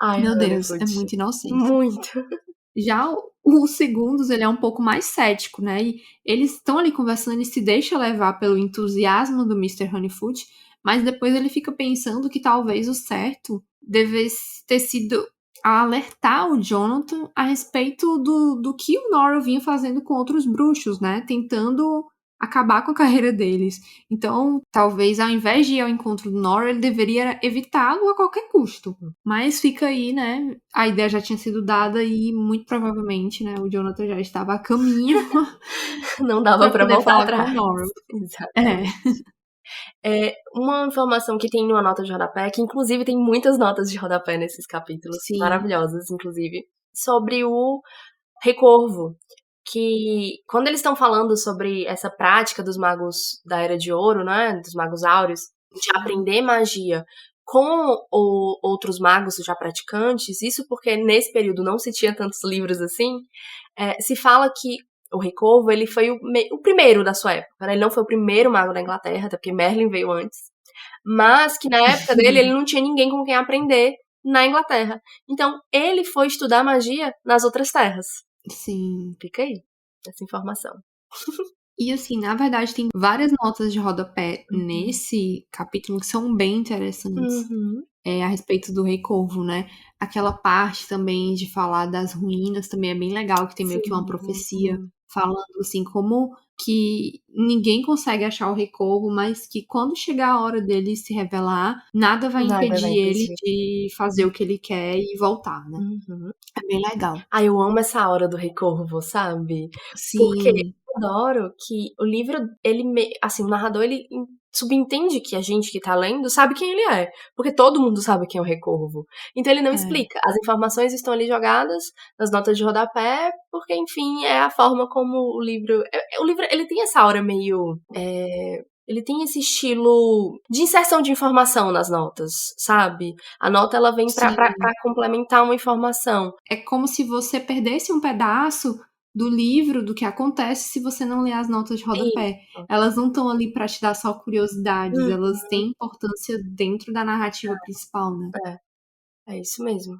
Ai, Meu Deus, é Honeyfoot. muito inocente. Muito. Já o segundos, ele é um pouco mais cético, né? E eles estão ali conversando e se deixa levar pelo entusiasmo do Mr. Honeyfoot, mas depois ele fica pensando que talvez o certo devesse ter sido alertar o Jonathan a respeito do que o Norrell vinha fazendo com outros bruxos, né? Tentando acabar com a carreira deles. Então, talvez ao invés de ir ao encontro do Norrell, ele deveria evitá-lo a qualquer custo. Mas fica aí, né? A ideia já tinha sido dada e muito provavelmente, né, o Jonathan já estava a caminho Não dava para pra poder voltar falar com o atrás. Norrell. Exatamente. Uma informação que tem numa nota de rodapé, que inclusive tem muitas notas de rodapé nesses capítulos, Sim. maravilhosas, inclusive, sobre o Recorvo. Que quando eles estão falando sobre essa prática dos magos da Era de Ouro, né, dos magos áureos, de aprender magia com outros magos já praticantes, isso porque nesse período não se tinha tantos livros assim, se fala que o Recorvo, ele foi o primeiro da sua época, né? Ele não foi o primeiro mago da Inglaterra, até porque Merlin veio antes, mas que na época dele ele não tinha ninguém com quem aprender na Inglaterra. Então, ele foi estudar magia nas outras terras. Sim. Fica aí, essa informação. E assim, na verdade, tem várias notas de rodapé nesse capítulo que são bem interessantes. A respeito do Rei Corvo, né? Aquela parte também de falar das ruínas também é bem legal, que tem meio que uma profecia falando assim, como que ninguém consegue achar o Rei Corvo, mas que quando chegar a hora dele se revelar, nada vai impedir ele de fazer o que ele quer e voltar, né? É bem legal. Eu amo essa hora do Rei Corvo, sabe? Sim. Porque eu adoro que o livro, o narrador, ele subentende que a gente que tá lendo sabe quem ele é. Porque todo mundo sabe quem é o Rei Corvo. Então ele não explica. As informações estão ali jogadas nas notas de rodapé, porque, enfim, é a forma como o livro... O livro, ele tem essa aura meio... Ele tem esse estilo de inserção de informação nas notas, sabe? A nota, ela vem pra complementar uma informação. É como se você perdesse um pedaço do livro, do que acontece se você não ler as notas de rodapé. Elas não estão ali pra te dar só curiosidades, elas têm importância dentro da narrativa principal, né? É isso mesmo.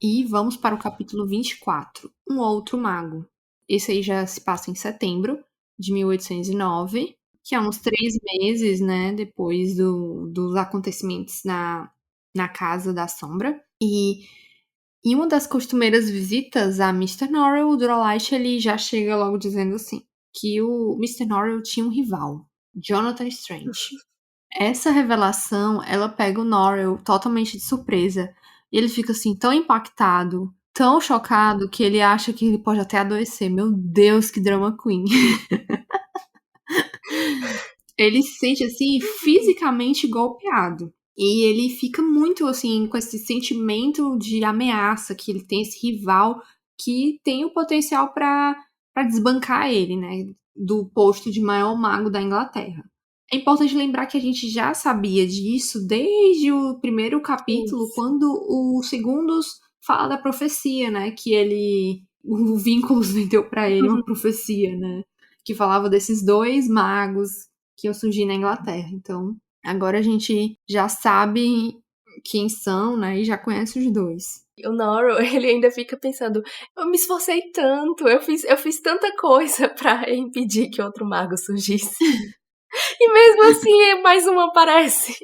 E vamos para o capítulo 24, Um Outro Mago. Esse aí já se passa em setembro de 1809, que é uns 3 meses, né, depois dos acontecimentos na Casa da Sombra. E em uma das costumeiras visitas a Mr. Norrell, o Drolight, ele já chega logo dizendo assim, que o Mr. Norrell tinha um rival, Jonathan Strange. Essa revelação, ela pega o Norrell totalmente de surpresa. E ele fica assim, tão impactado, tão chocado, que ele acha que ele pode até adoecer. Meu Deus, que drama queen. Ele se sente assim, fisicamente golpeado. E ele fica muito assim, com esse sentimento de ameaça, que ele tem esse rival que tem o potencial para desbancar ele, né? Do posto de maior mago da Inglaterra. É importante lembrar que a gente já sabia disso desde o primeiro capítulo, Isso. quando o Segundos fala da profecia, né? Que ele. O Vínculos vendeu pra ele uma profecia, né? Que falava desses 2 magos que iam surgir na Inglaterra. Então, agora a gente já sabe quem são, né? E já conhece os 2. O Norrell, ele ainda fica pensando, eu me esforcei tanto, eu fiz tanta coisa pra impedir que outro mago surgisse. E mesmo assim, mais um aparece.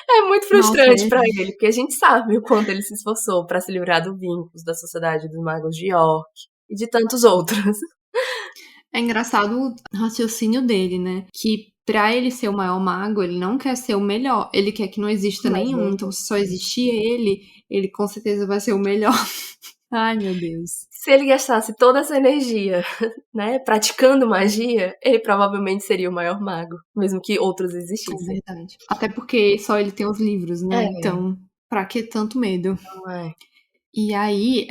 É muito Nossa, frustrante pra ele, porque a gente sabe o quanto ele se esforçou pra se livrar do Vínculos, da Sociedade dos Magos de York e de tantos outros. é engraçado o raciocínio dele, né? Que pra ele ser o maior mago, ele não quer ser o melhor. Ele quer que não exista Mas nenhum. Então, se só existir ele com certeza vai ser o melhor. Ai, meu Deus. se ele gastasse toda essa energia, né, praticando magia, ele provavelmente seria o maior mago, mesmo que outros É existissem. verdade. Até porque só ele tem os livros, né? É, Então, pra que tanto medo? não é. E aí,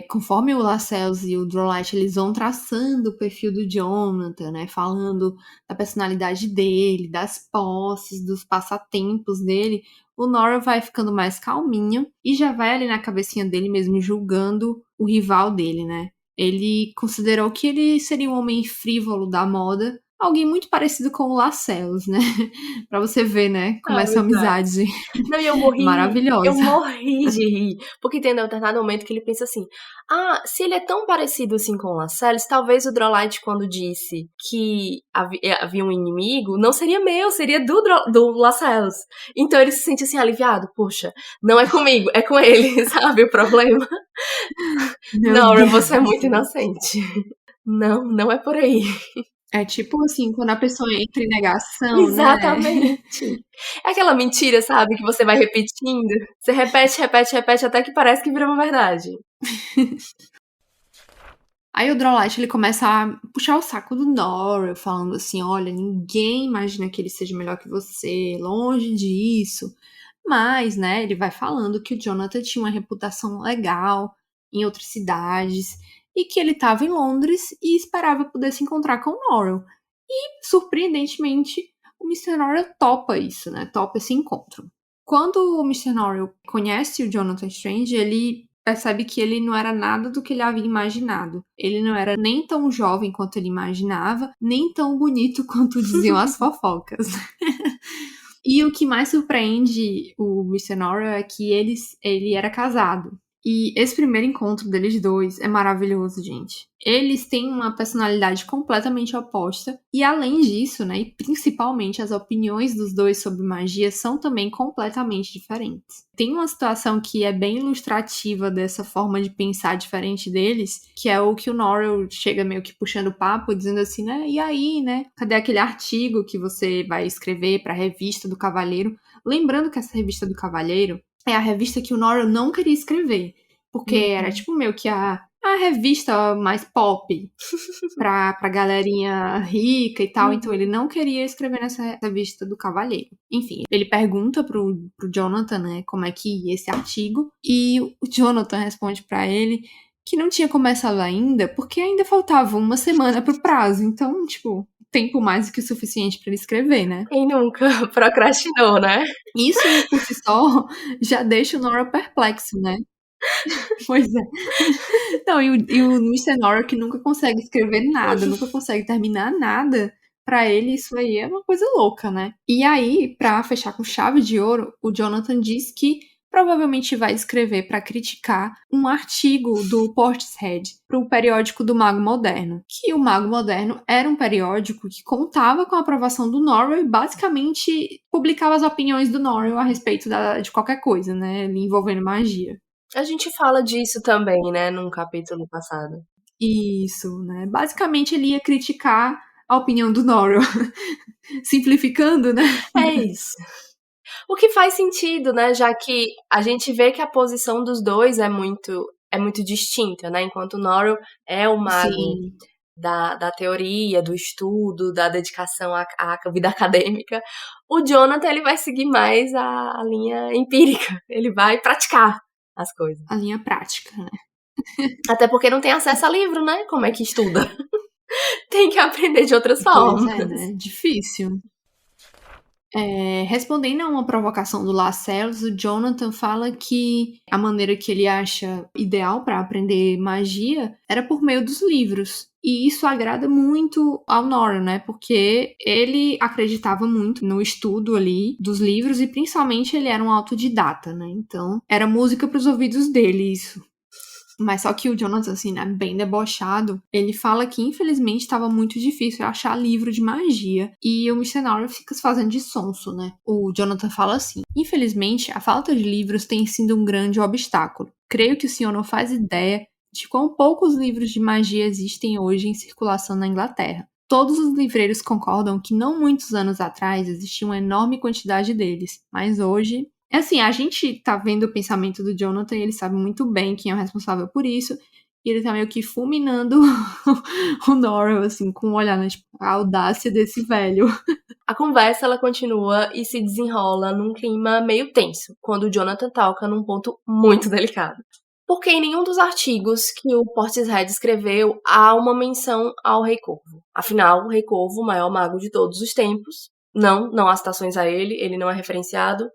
conforme o Lascelles e o Drolight, eles vão traçando o perfil do Jonathan, né? Falando da personalidade dele, das posses, dos passatempos dele, o Nora vai ficando mais calminho e já vai ali na cabecinha dele mesmo julgando o rival dele, né? Ele considerou que ele seria um homem frívolo da moda, alguém muito parecido com o Lascelles, né? Pra você ver, né? Como Ah, essa exato. amizade Não, e eu maravilhosa. morri de rir, porque tem um determinado momento que ele pensa assim, ah, se ele é tão parecido assim com o Lascelles, talvez o Drolight, quando disse que havia um inimigo, não seria meu, seria do Lascelles. Então ele se sente assim, aliviado, poxa, não é comigo, é com ele, sabe o problema? Meu Nora, você é Deus. muito inocente. Não, não é por aí. É tipo assim, quando a pessoa entra em negação, né? Exatamente. É aquela mentira, sabe, que você vai repetindo. Você repete, repete, repete, até que parece que vira uma verdade. Aí o Drolight, ele começa a puxar o saco do Norrell, falando assim, olha, ninguém imagina que ele seja melhor que você, longe disso. Mas, né, ele vai falando que o Jonathan tinha uma reputação legal em outras cidades e que ele estava em Londres e esperava poder se encontrar com o Norrell. E, surpreendentemente, o Mr. Norrell topa isso, né? Topa esse encontro. Quando o Mr. Norrell conhece o Jonathan Strange, ele percebe que ele não era nada do que ele havia imaginado. Ele não era nem tão jovem quanto ele imaginava, nem tão bonito quanto diziam as fofocas. E o que mais surpreende o Mr. Norrell é que ele era casado. E esse primeiro encontro deles dois é maravilhoso, gente. Eles têm uma personalidade completamente oposta. E além disso, né, e principalmente as opiniões dos dois sobre magia são também completamente diferentes. Tem uma situação que é bem ilustrativa dessa forma de pensar diferente deles, que é o que o Norrell chega meio que puxando papo, dizendo assim, né, e aí, né, cadê aquele artigo que você vai escrever para a revista do Cavalheiro? Lembrando que essa revista do Cavalheiro é a revista que o Norrell não queria escrever, porque era tipo meio que a revista mais pop pra galerinha rica e tal, então ele não queria escrever nessa revista do Cavalheiro. Enfim, ele pergunta pro Jonathan, né, como é que ia esse artigo, e o Jonathan responde pra ele que não tinha começado ainda, porque ainda faltava uma semana pro prazo, então, tipo, tempo mais do que o suficiente pra ele escrever, né? Quem nunca procrastinou, né? Isso, por si só, já deixa o Nora perplexo, né? Pois é. Não, e o Mr. Norrell que nunca consegue escrever nada, nunca consegue terminar nada, pra ele isso aí é uma coisa louca, né? E aí, pra fechar com chave de ouro, o Jonathan diz que provavelmente vai escrever para criticar um artigo do Portishead para o periódico do Mago Moderno. Que o Mago Moderno era um periódico que contava com a aprovação do Norrell e basicamente publicava as opiniões do Norrell a respeito de qualquer coisa, né, envolvendo magia. A gente fala disso também, né, num capítulo passado. Isso, né? Basicamente ele ia criticar a opinião do Norrell. Simplificando, né? É isso. O que faz sentido, né? Já que a gente vê que a posição dos dois é muito distinta, né? Enquanto o Norrell é o mago da teoria, do estudo, da dedicação à vida acadêmica, o Jonathan ele vai seguir mais a linha empírica. Ele vai praticar as coisas. A linha prática, né? Até porque não tem acesso a livro, né? Como é que estuda? Tem que aprender de outras formas. Pois é, né? Difícil. Respondendo a uma provocação do Lascelles, o Jonathan fala que a maneira que ele acha ideal para aprender magia era por meio dos livros. E isso agrada muito ao Norrell, né? Porque ele acreditava muito no estudo ali dos livros e principalmente ele era um autodidata, né? Então era música para os ouvidos dele isso. Mas só que o Jonathan, assim, né, bem debochado, ele fala que infelizmente estava muito difícil achar livro de magia e o Mr. Norrell fica se fazendo de sonso, né? O Jonathan fala assim: infelizmente, a falta de livros tem sido um grande obstáculo. Creio que o senhor não faz ideia de quão poucos livros de magia existem hoje em circulação na Inglaterra. Todos os livreiros concordam que não muitos anos atrás existia uma enorme quantidade deles, mas hoje... Assim, a gente tá vendo o pensamento do Jonathan e ele sabe muito bem quem é o responsável por isso. E ele tá meio que fulminando o Norrell, assim, com um olhar, né? Tipo, a audácia desse velho. A conversa, ela continua e se desenrola num clima meio tenso, quando o Jonathan toca num ponto muito delicado. Porque em nenhum dos artigos que o Portishead escreveu há uma menção ao Rei Corvo. Afinal, o Rei Corvo, o maior mago de todos os tempos, não há citações a ele não é referenciado.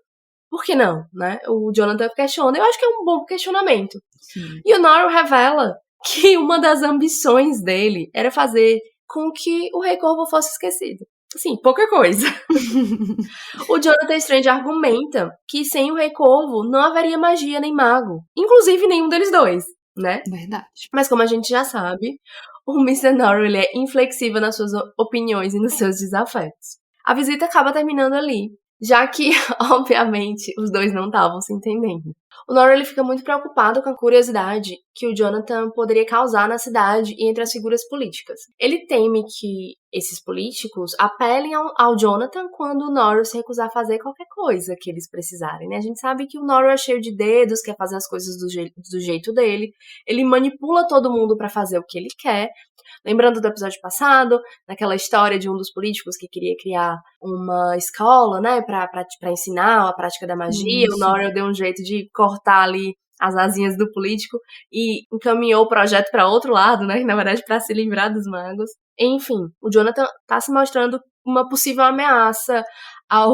Por que não, né? O Jonathan questiona. Eu acho que é um bom questionamento. Sim. E o Norrell revela que uma das ambições dele era fazer com que o Rei Corvo fosse esquecido. Assim, pouca coisa. O Jonathan Strange argumenta que sem o Rei Corvo não haveria magia nem mago. Inclusive nenhum deles dois, né? Verdade. Mas como a gente já sabe, o Mr. Norrell ele é inflexível nas suas opiniões e nos seus desafetos. A visita acaba terminando ali, já que, obviamente, os dois não estavam se entendendo. O Norrell ele fica muito preocupado com a curiosidade que o Jonathan poderia causar na cidade e entre as figuras políticas. Ele teme que esses políticos apelem ao Jonathan quando o Norrell se recusar a fazer qualquer coisa que eles precisarem, né? A gente sabe que o Norrell é cheio de dedos, quer fazer as coisas do jeito dele, ele manipula todo mundo para fazer o que ele quer. Lembrando do episódio passado, naquela história de um dos políticos que queria criar uma escola, né, pra ensinar a prática da magia, Isso. O Norrell deu um jeito de cortar ali as asinhas do político e encaminhou o projeto para outro lado, né, na verdade para se livrar dos magos. Enfim, o Jonathan tá se mostrando uma possível ameaça a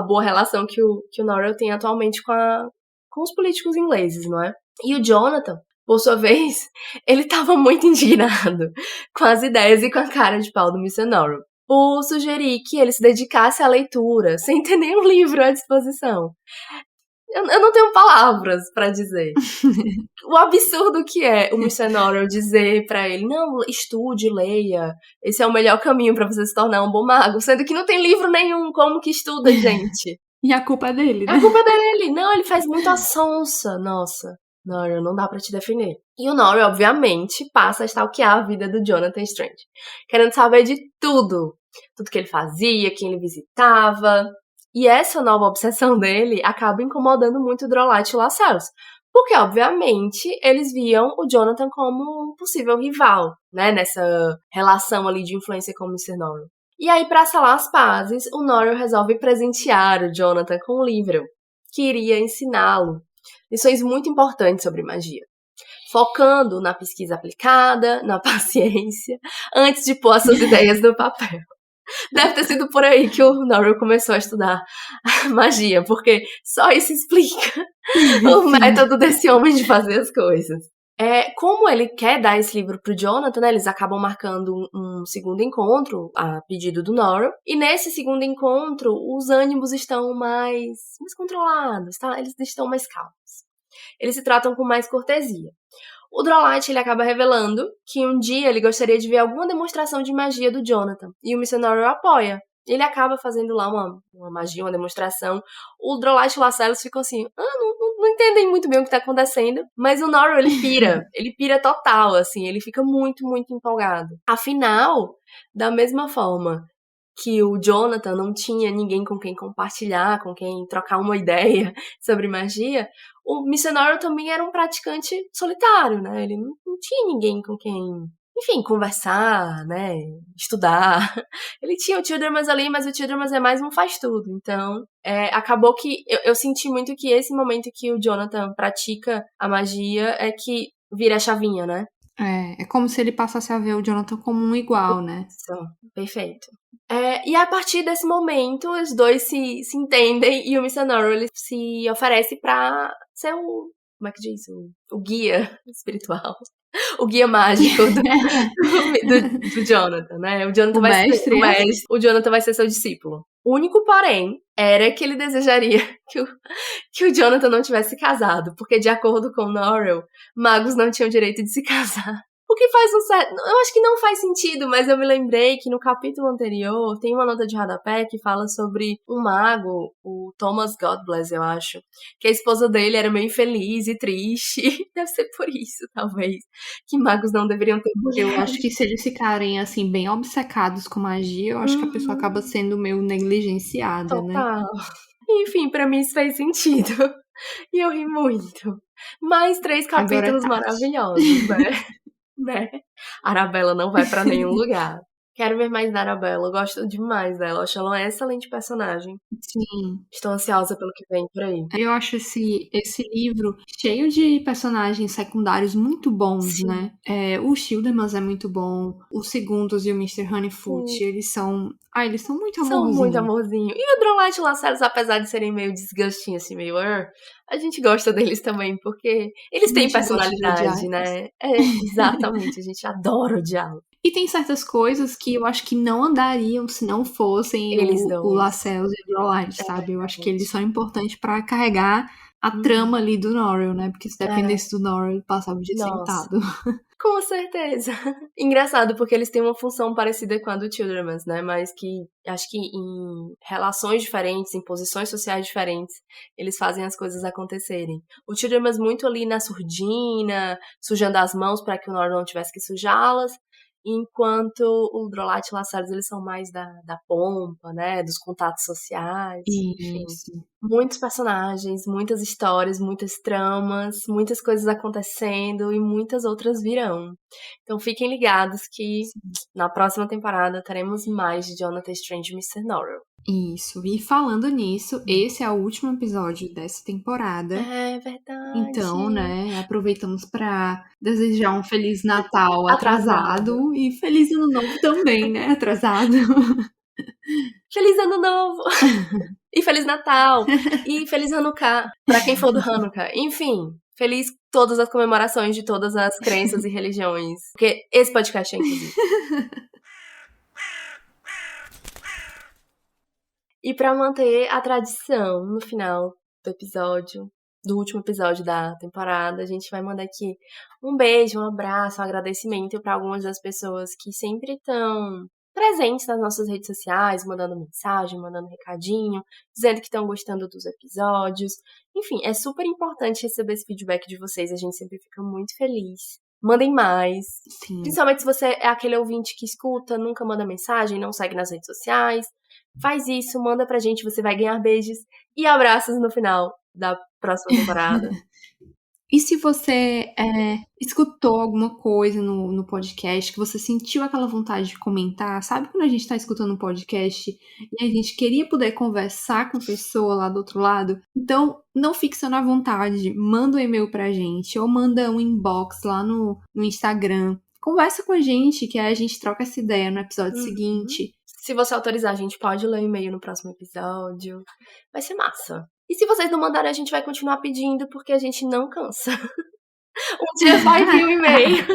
boa relação que o Norrell tem atualmente com os políticos ingleses, não é? E o Jonathan, por sua vez, ele tava muito indignado com as ideias e com a cara de pau do Mr. Norrell, por sugerir que ele se dedicasse à leitura, sem ter nenhum livro à disposição. Eu não tenho palavras pra dizer. O absurdo que é o Mr. Norrell dizer pra ele, não, estude, leia, esse é o melhor caminho pra você se tornar um bom mago, sendo que não tem livro nenhum, como que estuda, gente? E a culpa é dele, né? A culpa é dele. Não, ele faz muito a sonsa, nossa. Norrell, não dá pra te defender. E o Norrell, obviamente, passa a stalkear a vida do Jonathan Strange, querendo saber de tudo. Tudo que ele fazia, quem ele visitava. E essa nova obsessão dele acaba incomodando muito o Drolight e o Lascelles, porque, obviamente, eles viam o Jonathan como um possível rival, né, nessa relação ali de influência com o Mr. Norrell. E aí, pra selar as pazes, o Norrell resolve presentear o Jonathan com um livro que iria ensiná-lo lições muito importantes sobre magia, focando na pesquisa aplicada, na paciência, antes de pôr suas ideias no papel. Deve ter sido por aí que o Norrell começou a estudar magia, porque só isso explica o método desse homem de fazer as coisas. Como ele quer dar esse livro pro Jonathan, né, eles acabam marcando um segundo encontro, a pedido do Norrell. E nesse segundo encontro, os ânimos estão mais controlados, tá? Eles estão mais calmos. Eles se tratam com mais cortesia. O Drolite, ele acaba revelando que um dia ele gostaria de ver alguma demonstração de magia do Jonathan. E o Mr. Norrell apoia. Ele acaba fazendo lá uma magia, uma demonstração. O Drolite e o Lascelles ficam assim, não entendem muito bem o que tá acontecendo. Mas o Norrell, ele pira. Ele pira total, assim. Ele fica muito, muito empolgado. Afinal, da mesma forma que o Jonathan não tinha ninguém com quem compartilhar, com quem trocar uma ideia sobre magia, o Mr. Norrell também era um praticante solitário, né? Ele não tinha ninguém com quem, enfim, conversar, né? Estudar. Ele tinha o Childermas ali, mas o Childermas é mais um faz-tudo. Então, acabou que eu senti muito que esse momento que o Jonathan pratica a magia é que vira a chavinha, né? É como se ele passasse a ver o Jonathan como um igual, né? Isso, perfeito. E a partir desse momento, os dois se entendem e o Mr. Norrell ele se oferece pra ser como é que diz? O guia espiritual. O guia mágico do Jonathan, né? O Jonathan o Jonathan vai ser seu discípulo. O único porém era que ele desejaria que o Jonathan não tivesse casado, porque de acordo com o Norrell, magos não tinham direito de se casar. O que faz um certo... Eu acho que não faz sentido, mas eu me lembrei que no capítulo anterior tem uma nota de rodapé que fala sobre um mago, o Thomas Godbless, eu acho, que a esposa dele era meio infeliz e triste. Deve ser por isso, talvez, que magos não deveriam ter mulher. Eu acho que se eles ficarem, assim, bem obcecados com magia, eu acho que a pessoa acaba sendo meio negligenciada, né? Total. Enfim, pra mim isso fez sentido. E eu ri muito. Mais 3 capítulos maravilhosos, né? Arabella não vai pra nenhum lugar. Quero ver mais da Arabella. Eu gosto demais dela. Eu acho ela uma excelente personagem. Sim. Estou ansiosa pelo que vem por aí. Eu acho esse livro cheio de personagens secundários muito bons, Sim. né? O Childermas é muito bom. Os Segundos e o Mr. Honeyfoot, eles são muito amorzinho. São muito amorzinho. E o Drolite e o Lascelles, apesar de serem meio desgastinhos, assim, meio... a gente gosta deles também, porque eles têm personalidade, né? Exatamente. A gente adora odiá-los. E tem certas coisas que eu acho que não andariam se não fossem o Lascelles e o Drolite, sabe? Eu acho que eles são importantes pra carregar a trama ali do Norrell, né? Porque se dependesse do Norrell, ele passava o dia sentado. Com certeza. Engraçado, porque eles têm uma função parecida com a do Childermas, né? Mas que acho que em relações diferentes, em posições sociais diferentes, eles fazem as coisas acontecerem. O Childermas muito ali na surdina, sujando as mãos para que o Norrell não tivesse que sujá-las. Enquanto o Drolite e o Lascelles, eles são mais da pompa, né? Dos contatos sociais. Enfim, muitos personagens, muitas histórias, muitas tramas, muitas coisas acontecendo e muitas outras virão. Então fiquem ligados que na próxima temporada teremos mais de Jonathan Strange e Mr. Norrell. Isso. E falando nisso, esse é o último episódio dessa temporada. É verdade. Então, né, aproveitamos pra desejar um Feliz Natal atrasado e Feliz Ano Novo também, né, atrasado. Feliz Ano Novo! E Feliz Natal! E Feliz Hanukkah, pra quem for do Hanukkah. Enfim, feliz todas as comemorações de todas as crenças e religiões. Porque esse podcast é inclusive. E pra manter a tradição no final do último episódio da temporada, a gente vai mandar aqui um beijo, um abraço, um agradecimento para algumas das pessoas que sempre estão presentes nas nossas redes sociais, mandando mensagem, mandando recadinho, dizendo que estão gostando dos episódios. Enfim, é super importante receber esse feedback de vocês, a gente sempre fica muito feliz. Mandem mais. Sim. Principalmente se você é aquele ouvinte que escuta, nunca manda mensagem, não segue nas redes sociais. Faz isso, manda pra gente, você vai ganhar beijos e abraços no final da próxima temporada. E se você escutou alguma coisa no podcast, que você sentiu aquela vontade de comentar, sabe quando a gente tá escutando um podcast e a gente queria poder conversar com a pessoa lá do outro lado? Então, não fique só na vontade, manda um e-mail pra gente, ou manda um inbox lá no Instagram. Conversa com a gente, que aí a gente troca essa ideia no episódio seguinte. Se você autorizar, a gente pode ler o e-mail no próximo episódio. Vai ser massa. E se vocês não mandarem, a gente vai continuar pedindo, porque a gente não cansa. Um dia só envia um e-mail.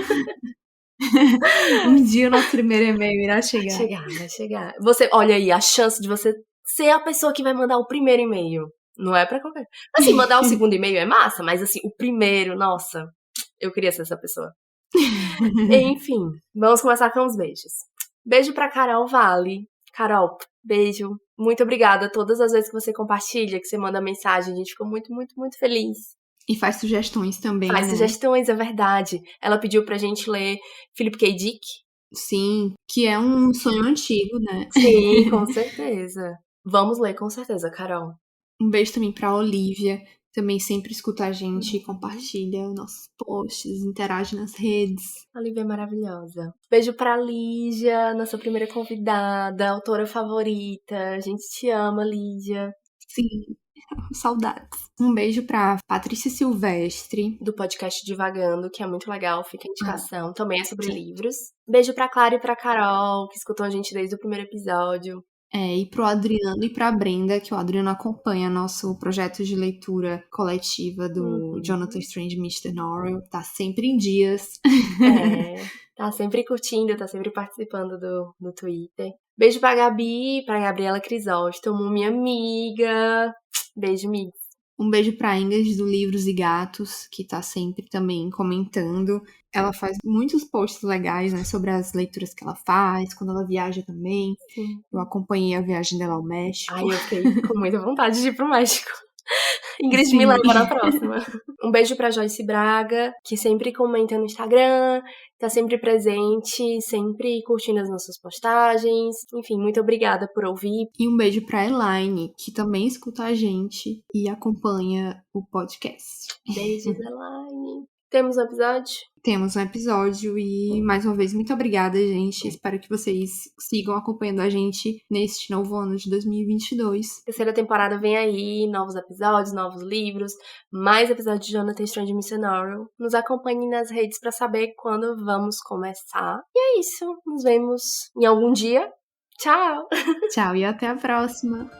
Um dia o nosso primeiro e-mail irá chegar. Vai chegar. Você, olha aí, a chance de você ser a pessoa que vai mandar o primeiro e-mail. Não é pra qualquer... Assim, mandar o segundo e-mail é massa, mas assim, o primeiro, nossa, eu queria ser essa pessoa. Enfim, vamos começar com os beijos. Beijo pra Carol Vale. Carol, beijo. Muito obrigada todas as vezes que você compartilha, que você manda mensagem. A gente ficou muito, muito, muito feliz. E faz sugestões também, Faz né? sugestões, é verdade. Ela pediu pra gente ler Philip K. Dick. Sim, que é um sonho antigo, né? Sim, com certeza. Vamos ler, com certeza, Carol. Um beijo também pra Olivia, também sempre escuta a gente, compartilha nossos posts, interage nas redes. A Olivia é maravilhosa. Beijo pra Lígia, nossa primeira convidada, autora favorita. A gente te ama, Lígia. Sim, saudades. Um beijo pra Patrícia Silvestre. Do podcast Divagando, que é muito legal, fica a indicação. Também é sobre sim. livros. Beijo pra Clara e pra Carol, que escutam a gente desde o primeiro episódio. E pro Adriano e pra Brenda, que o Adriano acompanha nosso projeto de leitura coletiva do Jonathan Strange e Mr. Norrell. Tá sempre em dias. Tá sempre curtindo, tá sempre participando do Twitter. Beijo pra Gabi, pra Gabriela Crisóstomo, minha amiga. Beijo, amiga. Um beijo pra Ingrid do Livros e Gatos, que tá sempre também comentando. Ela faz muitos posts legais, né, sobre as leituras que ela faz, quando ela viaja também. Sim. Eu acompanhei a viagem dela ao México. Ai, eu fiquei com muita vontade de ir pro México. Ingrid me leva na próxima. Um beijo pra Joyce Braga, que sempre comenta no Instagram, tá sempre presente, sempre curtindo as nossas postagens. Enfim, muito obrigada por ouvir. E um beijo pra Elaine, que também escuta a gente e acompanha o podcast. Beijos, Elaine. Temos um episódio? Temos um episódio e, mais uma vez, muito obrigada, gente. Espero que vocês sigam acompanhando a gente neste novo ano de 2022. Terceira temporada vem aí, novos episódios, novos livros, mais episódios de Jonathan Strange e Mr. Norrell. Nos acompanhem nas redes pra saber quando vamos começar. E é isso. Nos vemos em algum dia. Tchau! Tchau e até a próxima!